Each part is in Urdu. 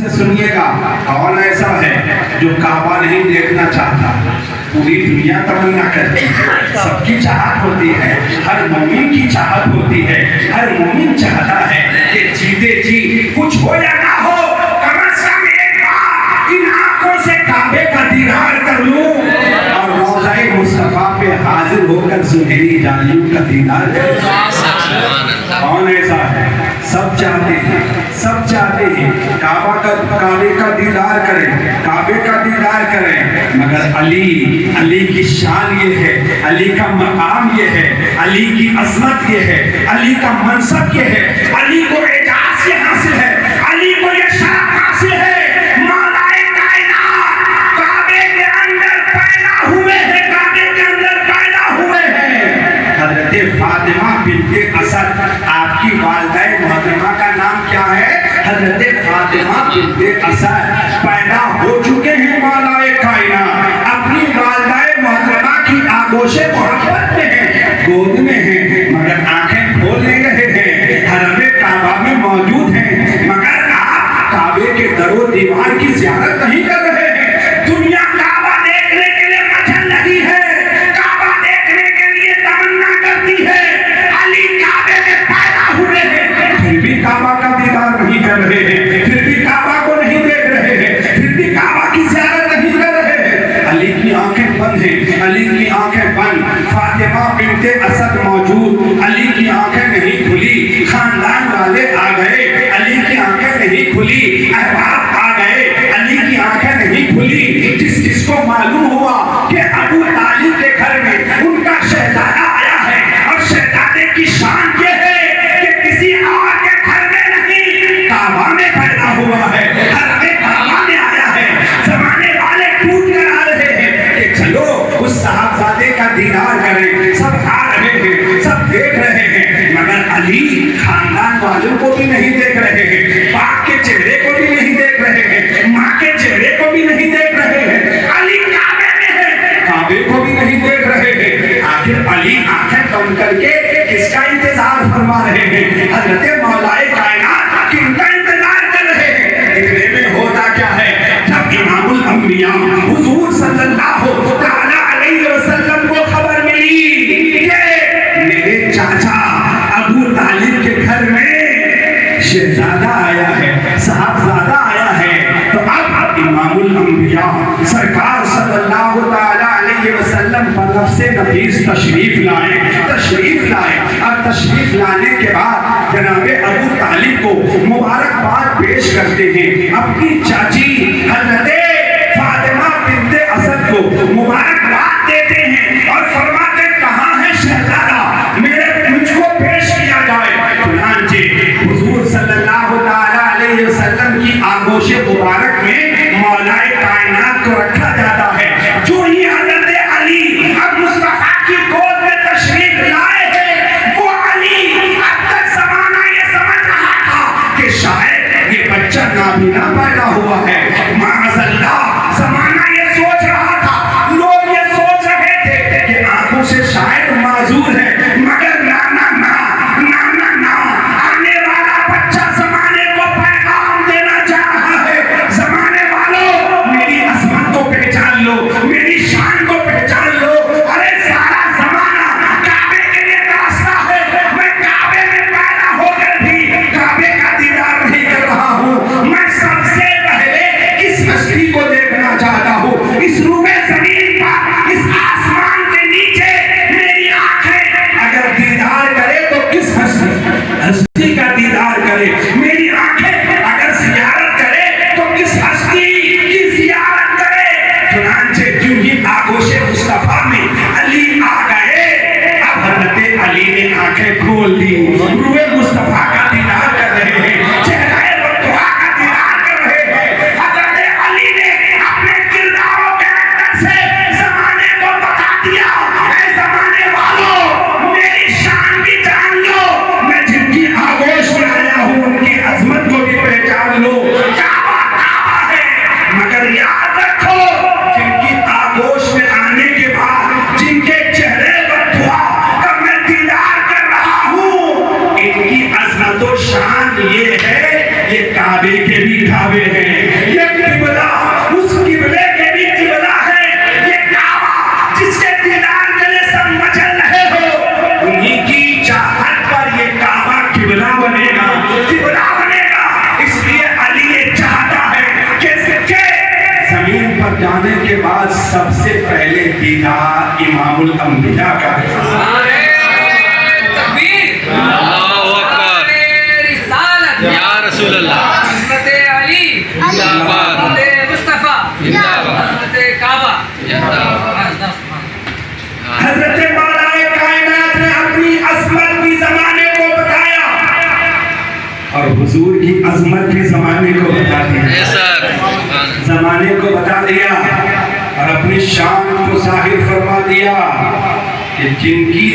سنیے گا، کون ایسا ہے جو کعبہ نہیں دیکھنا چاہتا؟ پوری دنیا تمنا کرتی ہے، سب کی چاہت ہوتی ہے، ہر مومن کی چاہت ہوتی ہے، ہر مومن چاہتا ہے کہ جیتے جی کچھ ہو یا نہ ہو، کم از کم ایک بار ان آنکھوں سے کعبے کا دیدار کر لوں اور روضہ مصطفیٰ پہ حاضر ہو کر سنہری جالیوں کا دیدار کر لوں۔ کون ایسا ہے؟ سب چاہتے ہیں، سب چاہتے ہیں کعبے کا دیدار کریں، کعبے کا دیدار کریں، مگر علی کی شان یہ ہے، علی کا مقام یہ ہے، علی کی عظمت یہ ہے، علی کا منصب یہ ہے، علی کو اعزاز یہ حاصل ہے، علی کو یہ شرف حاصل ہے، مولائے کائنات کعبے کے اندر پیدا ہوئے ہیں، کعبے کے اندر پیدا ہوئے ہیں۔ حضرت فاطمہ بنت اسد، آپ کی والدہ محترمہ کا نام کیا ہے؟ حضرت فاطمہ بنت اسد پیدا ہو چکے ہیں مولائے کائنات، اپنی والدہ محترمہ کی آغوش محبت میں ہیں، گود میں ہیں، مگر آنکھیں کھول نہیں رہے ہیں، حرم کعبہ میں موجود ہیں، مگر آپ کعبے کے در و دیوار کی زیارت نہیں کر رہے ہیں۔ دنیا کعبہ دیکھنے کے لیے مچل رہی ہے، کعبہ دیکھنے کے لیے تمنا کرتی ہے، علی کعبے میں پیدا ہوئے ہیں، پھر بھی کعبہ کا دیدار نہیں کر رہے ہیں، پھر بھی کعبہ کو نہیں دیکھ رہے ہیں، پھر بھی کعبہ کی زیارت نہیں کر رہے ہیں۔ علی کی آنکھیں بند ہیں، علی کی آنکھیں بند، فاطمہ بنت اسد موجود، علی کی آنکھیں نہیں کھلی، خاندان والے آ گئے، علی کی آنکھیں نہیں کھلی، احباب آ گئے، علی کی آنکھیں نہیں کھلی۔ جس کو معلوم ہوا کہ ابو طالب کے گھر میں ان کا شہزادہ آیا ہے، اور شہزادے کی شان یہ ہے کہ کسی اور کے گھر میں نہیں، کعبہ میں پیدا ہوا ہے، حرم کعبہ میں آیا ہے، زمانے والے ٹوٹ کر آ رہے ہیں کہ چلو اس صاحبزادے کا دیدار کریں، سب آ رہے ہیں، سب دیکھ رہے ہیں، مگر علی خاندان والوں کو بھی نہیں دیکھ رہے ہیں، باپ کے چہرے کو بھی نہیں دیکھ رہے ہیں، ماں کے چہرے کو بھی نہیں دیکھ رہے ہیں، علی کعبے میں ہے، کعبے کو بھی نہیں دیکھ رہے ہیں۔ آخر علی آنکھیں بند کر کے کس کا انتظار فرما رہے ہیں؟ حضرت مولائے کائنات کن کا انتظار کر رہے ہیں؟ اتنے میں ہوتا کیا ہے، جب امام الانبیاء حضور صلی اللہ تعالی علیہ وسلم کو خبر ملی کہ میرے چاچا ابو طالب کے گھر میں شہزادہ آیا ہے، صاحبزادہ آیا ہے، تو اب امام الانبیاء سرکار صلی اللہ تعالی علیہ وسلم پر نفس نفیس تشریف لائے، اور تشریف لانے کے بعد جناب ابو طالب کو مبارکباد پیش کرتے ہیں، اپنی چاچی حضرت فاطمہ بنت اسد کو مبارکباد دیتے ہیں اور فرماتے کہاں ہے شہزادہ، مجھ کو پیش کیا جائے۔ چنانچہ حضور صلی اللہ تعالی علیہ وسلم کی آغوش مبارک میں مولائے کائنات کو رکھا جاتا ہے۔ جو ہی حضرت علی اب مصطفیٰ کی گود میں تشریف لائے ہیں، وہ علی اب تک زمانہ یہ سمجھ رہا تھا کہ شاید یہ بچہ نابینا پیدا ہوا ہے، معاذ اللہ زمانہ یہ سوچ رہا تھا، لوگ یہ سوچ رہے تھے کہ آنکھوں سے شاید معذور ہے، مگر نا آنے والا بچہ زمانے کو پیغام دینا چاہ رہا ہے، زمانے والوں میری عظمت کو پہچان لو، میری شان کو پہچان لو، ارے سارا زمانہ کعبے کے لیے ترستا ہے، میں کعبے میں پیدا ہو کر بھی کعبے کا دیدار نہیں کر رہا ہوں، میں سب سے پہلے جانے کے بعد سب سے پہلے دیدار امام الانبیاء کا یا رسول اللہ حضرت علی حضرت مصطفیٰ حضرت کعبہ حضرت مولا کائنات نے اپنی عظمت بھی زمانے کو بتایا اور حضور کی عظمت بھی زمانے کو بتا دیا زمانے کو بتا دیا اور اپنی شان کو ظاہر فرما دیا کہ جن کی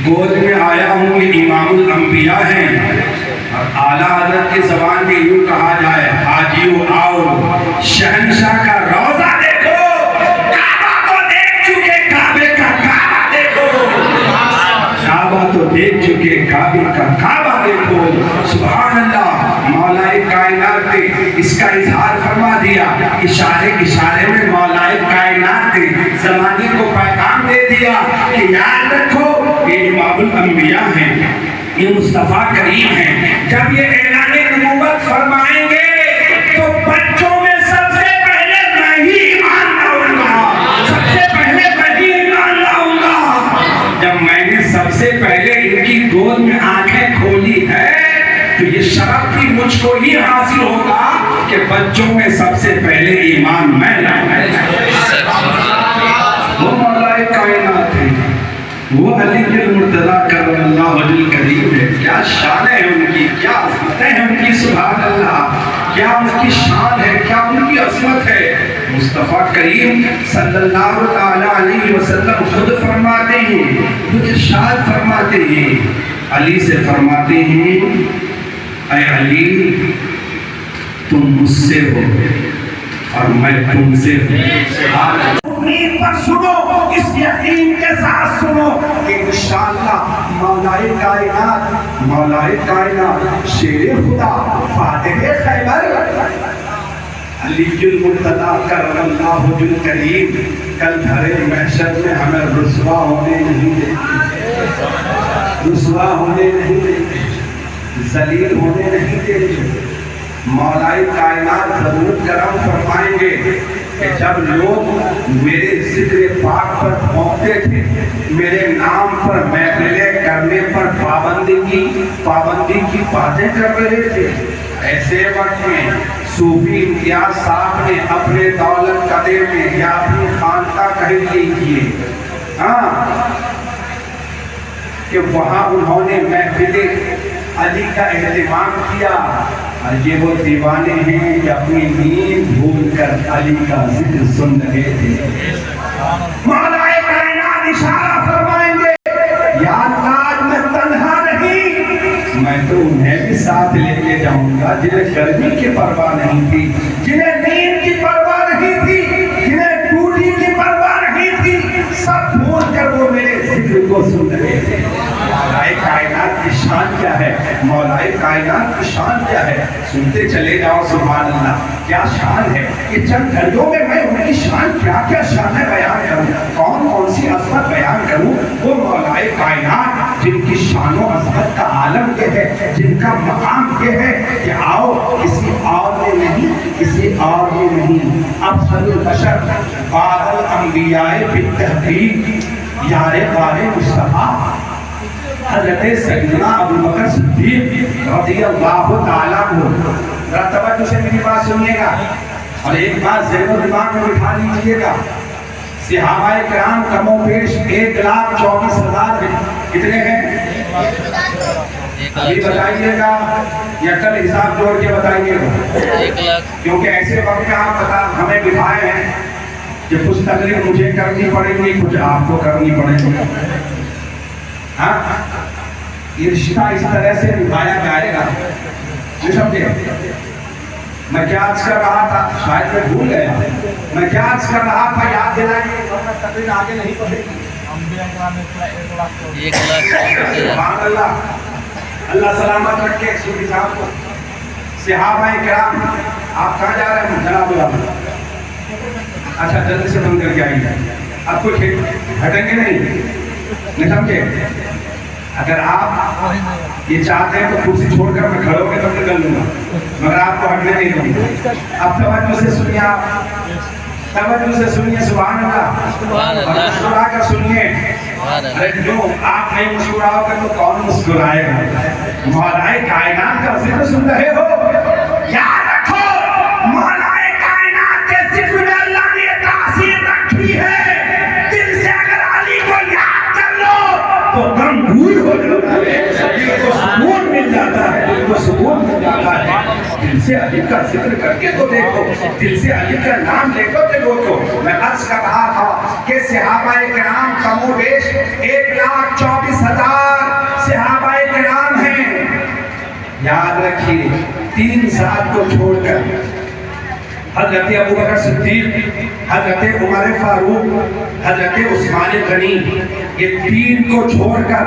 گود میں آیا ہوں یہ امام الانبیاء ہیں اور اعلیٰ حضرت کی زبان میں یوں کہا جائے حاجیو آؤ شہنشاہ کا روضہ دیکھو کعبہ کو دیکھ چکے کعبے کا کعبہ دیکھو کعبہ تو دیکھ چکے کعبے کا کعبہ دیکھو سبحان اللہ مولا کائنات نے اس کا اظہار فرما دیا اشارے میں مولا کائنات نے زمانے کو پیغام دے دیا کہ یاد رکھو یہ امام الانبیاء ہیں یہ مصطفیٰ کریم ہیں جب یہ اعلان نبوت فرمائیں گے تو بچوں میں سب سے پہلے میں ہی ایمان لاؤں گا سب سے پہلے میں ہی ایمان لاؤں گا جب میں نے سب سے پہلے ان کی گود میں آنکھیں کھولی ہے تو یہ شرف بھی مجھ کو ہی حاصل ہوگا کہ بچوں میں سب سے پہلے ایمان میں لاؤں وہ مولا کائنات ہے وہ علی المرتضیٰ کرم اللہ وجہ الکریم ہے کیا شان ہے ان کی کیا عظمتیں ہیں ان کی سبحان اللہ کیا ان کی شان ہے کیا ان کی عظمت ہے مصطفیٰ کریم صلی اللہ علیہ وسلم خود فرماتے ہیں خود ارشاد فرماتے ہیں علی سے فرماتے ہیں اے علی تم مجھ سے ہو اور میں تم سے ہوں امید پر سنو اس یقین کے ساتھ سنو کہ انشاءاللہ مولا کائنات شیر خدا فاتح خیبر علی المرتضیٰ کرم اللہ وجہ الکریم کل بھرے محشر میں ہمیں رسوا ہونے نہیں دیتے رسوا ہونے نہیں دیتے ذلیل ہونے نہیں دیتے مولا کائنات ضرور کرم فرمائیں گے کہ جب لوگ میرے ذکر پاک پر پہنچتے تھے میرے نام پر محفلیں کرنے پر پابندی کی باتیں کر رہے تھے ایسے وقت میں صوفی امتیاز صاحب نے اپنے دولت قدے میں یا اپنی خانقاہ کہہ لیجیے کہ وہاں انہوں نے محفل علی کا اہتمام کیا اور یہ وہ دیوانے ہیں کہ اپنی نیند بھول کر علی کا ذکر سن رہے تھے مولا کائنات اشارہ فرمائیں گے یا اللہ میں تنہا نہیں میں تو انہیں بھی ساتھ لے کے جاؤں گا جنہیں گرمی کی پرواہ نہیں تھی جنہیں نیند کی پرواہ نہیں تھی جنہیں ڈیوٹی کی پرواہ نہیں تھی سب بھول کر وہ میرے ذکر کو سن رہے تھے مولا کائنات کی شان کیا ہے مولا کائنات کی شان کیا ہے سنتے چلے جاؤ سبحان اللہ کیا شان ہے یہ چند گھڑیوں میں ان کی شان کیا شان ہے بیان کروں کون سی عظمت بیان کروں وہ مولا کائنات جن کی شان و عظمت کا عالم یہ ہے جن کا مقام یہ ہے کہ آؤ کسی اور میں نہیں افضل البشر بعد الانبیاء بالتحقیق یار غار مصطفیٰ حضرت سیدنا ابوبکر صدیق رضی اللہ تعالیٰ عنہ توجہ سے میری بات سنیے گا اور ایک بات ذہن و دماغ میں بٹھا لیجیے گا صحابہ کرام کم و بیش 1,24,000 کتنے ہیں ابھی بتائیے گا یا کل حساب جوڑ کے بتائیے گا کیونکہ ایسے وقت میں آپ ہمیں بٹھائے ہیں کہ کچھ تکلیف مجھے کرنی پڑے گی کچھ آپ کو کرنی پڑے گی یہ رشتہ اس طرح سے نبھایا جائے گا نہیں سمجھے میں کیا عرض کر رہا تھا شاید میں بھول گیا میں کیا عرض کر رہا تھا یاد دلائیں گے تقریر آگے نہیں پڑھے گی سبحان اللہ اللہ سلامت رکھے سوری صاحب کو صحابہ کرام آپ کہاں جا رہے ہیں جناب اچھا جلدی سے بند کر کے آئیے آپ کو ہٹیں گے نہیں سمجھے اگر آپ یہ چاہتے ہیں تو کرسی چھوڑ کر میں کھڑوں کے تب نکل لوں گا مگر آپ کو ہٹنے نہیں دوں گا اب توجہ سے سنیے آپ توجہ سے سنیے سبحان اللہ، سبحان اور اللہ، مسکرا کر سنیے۔ سبحان اللہ۔ ارے جو آپ نہیں مسکراؤ گے تو کون مسکرائے گا؟ مولا کائنات کا ذکر سن رہے ہو، یاد رکھو مولا کائنات کے ذکر میں اللہ نے یہ تاثیر رکھی ہے، دل سے اگر علی کو یاد کر لو تو غم دور ہو جاتا ہے، دل کو سکون مل جاتا ہے، دل کو سکون مل جاتا ہے۔ دل سے علی کا ذکر کر کے تو دیکھو، دل سے علی کا نام لے کر دیکھو۔ میں عرض کر رہا تھا کہ صحابہ کرام کم و بیش 1,24,000 صحابہ کرام ہیں۔ یاد رکھیے 3 ذات کو چھوڑ کر حضرت ابوبکر صدیق، حضرت عمر فاروق، حضرت عثمان غنی، یہ 3 کو چھوڑ کر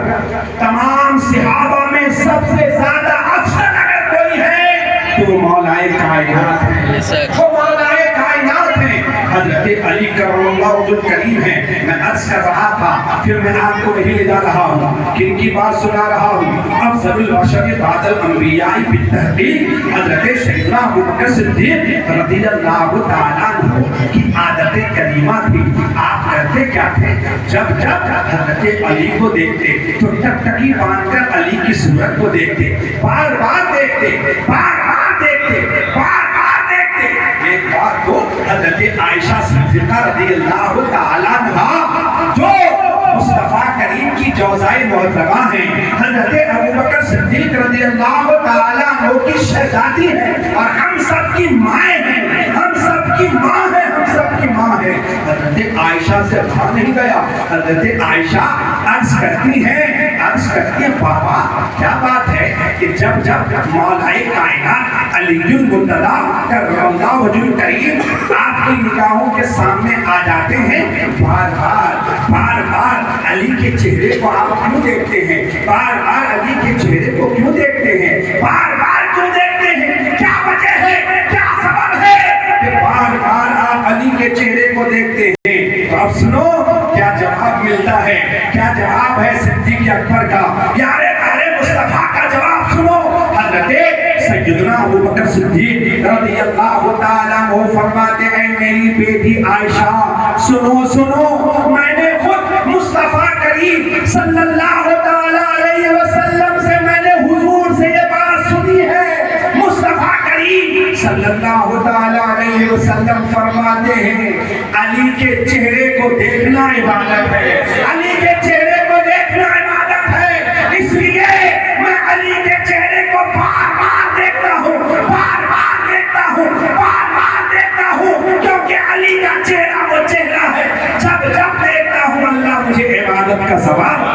تمام صحابہ میں سب سے زیادہ افضل اگر کوئی ہے تو وہ مولا کائنات ہے، وہ مولا کائنات ہے، حضرت علی کرم اللہ وجہ کریم ہے۔ میں عرض کر رہا تھا، پھر میں آپ کو نہیں لے جا رہا ہوں، کن کی بات سنا رہا ہوں؟ افضل البشر بعد الانبیاء بالتحقیق حضرت سیدنا ابوبکر صدیق رضی اللہ تعالیٰ عنہ کی عادت کریمہ تھی۔ آپ کرتے کیا تھے؟ جب حضرت علی کو دیکھتے تو ٹکٹکی باندھ کر علی کی صورت کو دیکھتے، بار بار دیکھتے، بار بار دیکھتے، بار بار دیکھتے۔ ایک بات تو حضرت عائشہ صدیقہ رضی اللہ تعالیٰ عنہ جو مصطفیٰ کریم کی جوزائے محترمہ ہیں، حضرت ابوبکر صدیق رضی اللہ تعالیٰ عنہ کی شہزادی ہے اور ہم سب کی مائیں ہیں، ہم سب کی ماں ہے، ہم سب کی ماں ہے۔ حضرت عائشہ سے کہا نہیں گیا، حضرت عائشہ عرض کرتی ہے بابا کیا بات ہے کہ جب مولا کائنات علی المرتضیٰ کرم اللہ وجہ کریم آپ کی نگاہوں کے سامنے آ جاتے ہیں، بار بار علی کے چہرے کو آپ کیوں دیکھتے ہیں؟ بار بار علی کے چہرے کو کیوں دیکھتے ہیں؟ بار بار کیوں دیکھتے ہیں؟ کیا وجہ ہے؟ کیا سبب ہے کہ بار بار آپ علی کے چہرے کو دیکھتے ہیں؟ تو اب سنو کیا جواب ملتا ہے، کیا جواب ہے صدیق اکبر کا، پیارے پیارے مصطفیٰ کا جواب سنو۔ حضرت سیدنا ابوبکر صدیق رضی اللہ تعالیٰ عنہ فرماتے ہیں میری بیٹی عائشہ سنو، میں نے خود مصطفیٰ کریم صلی اللہ تعالیٰ علیہ وسلم سے میں نے حضور سے یہ بات سنی ہے، مصطفیٰ کریم صلی اللہ تعالیٰ علیہ وسلم فرماتے ہیں علی کے چہرے کو دیکھنا عبادت ہے، علی کے چہرے کو دیکھنا عبادت ہے، اس لیے میں علی کے چہرے کو بار بار دیکھتا ہوں، بار بار دیکھتا ہوں، بار بار دیکھتا ہوں، کیونکہ علی کا چہرہ وہ چہرہ ہے جب دیکھتا ہوں اللہ مجھے عبادت کا ثواب۔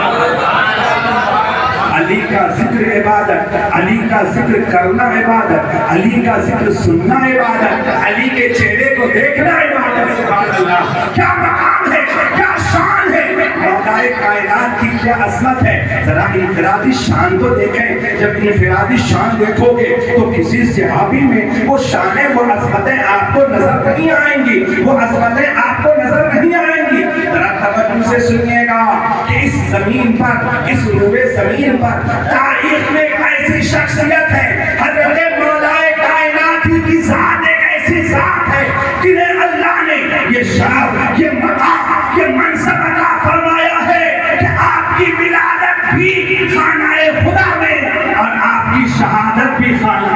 علی کا ذکر عبادت، علی کا ذکر کرنا عبادت، علی کا ذکر سننا عبادت، علی کے چہرے کو دیکھنا عبادت۔ سبحان اللہ، کیا مقام ہے، کیا شان ہے، مولا کائنات کی کیا عظمت ہے۔ ذرا انفرادی شان تو دیکھیں، جب انفرادی شان دیکھو گے تو کسی صحابی میں وہ شانیں، وہ عظمتیں آپ کو نظر نہیں آئیں گی، وہ عظمتیں آپ کو نظر نہیں آئیں گی۔ ذرا توجہ سے سنیے گا کہ اس زمین پر، اس روئے زمین پر تاریخ میں ایک ایسی شخصیت ہے، حضرت مولا کائنات کی ذات ایک ایسی ذات ہے جنہیں اللہ نے یہ شرف، یہ مقام، یہ منصب عطا فرمایا ہے کہ آپ کی ولادت بھی خانہ خدا میں اور آپ کی شہادت بھی خانہ